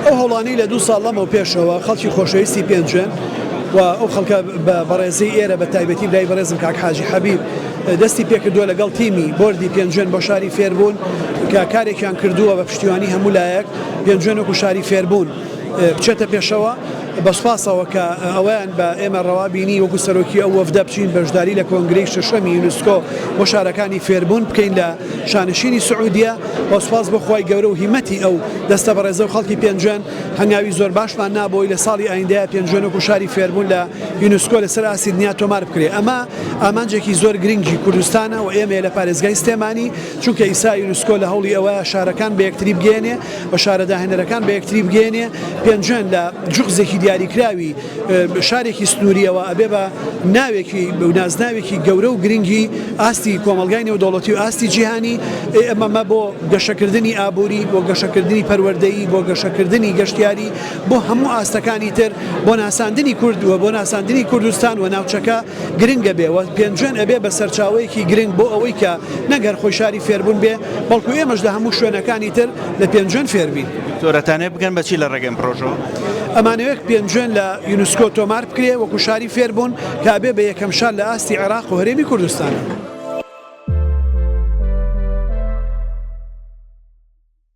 ئەو هەوڵانەی لە 2 ساڵ لەمەوە پێشەوە خەڵکی خۆشەویستی پێنجێن و ئەو خەڵکە بە بەڕێزەی ئێرە بە تایبەتی لای بەڕێزم کاک حاجی حەبیب دەستی پێکردووە لەگەڵ تیمی بۆردی پێنجێن بۆ شاری فێربوون کە کارێکیان کردووە بە پشتیوانی هەموو لایەک پێنجێن وەکو شاری فێربوون بچێتە پێشەوە بە سوپاسەوە کە ئەویان بە ئێمە ڕەوابینی وەکو سەرۆکی ئەو وەفدە بچین بەشداری لە کۆنگرەی شەشەمی یونسکۆ بۆ شارەکانی فێربوون بکەین لە شانشینی سعودیە بۆ سوپاس بۆ خوای گەورە و هیمەتی ئەو دەستە بەڕێزە و خەڵکی پێنجێن هەنگاوی زۆر باشمان نابۆی لە ساڵی ئایندەیە پێنجێن وەکو شاری فێربوون لە یونسکۆ لەسەر ئاسی دنیا تۆمار بکرێ. ئەمە ئامانجێکی زۆر گرنگی کوردستانە و ئێمە لە پارێزگای سلێمانی چونکە ئیسا یونسکۆ لە هەوڵی ئەوەیە شارەکان بە یەکتری بگێنێ و شارەداهێنەرەکان بە یەکتری بگێنێ. پێنجێن لە جوقزێکی دیاریکراوی شارێکی سنووریەوە ئەبێ بە ناوێکی نازناوێکی گەورە و گرنگی ئاستی کۆمەلگای نێودەوڵەتی و ئاستی جیهانی ئەمەمە بۆ گەشەکردنی ئابووری بۆ گەشەکردنی پەروەردەیی بۆ گەشەکردنی گەشتیاری بۆ هەموو ئاستەکانی تر بۆ ناساندنی کوردووە بۆ ناساندنی کوردستان و ناوچەکە گرنگە بێەوە پێنجێن ئەبێ بە سەرچاوەیەکی گرنگ بۆ ئەوەی کە نەگەر خۆی شاری فێربوون بێ بەڵکو ئێمەش لە هەموو شوێنەکانی تر لە پێنجێن فێربین. تۆرەتانێ بگەن بەچی لە ڕێگەم پرۆژەوە ئەمانەوەک پێنجێن لە یونسکۆ تۆمار بکرێ وەکو شاری فێربوون کابێ بە یەکەم شار لە ئاستی عێراق و هەرێمی کوردستانە.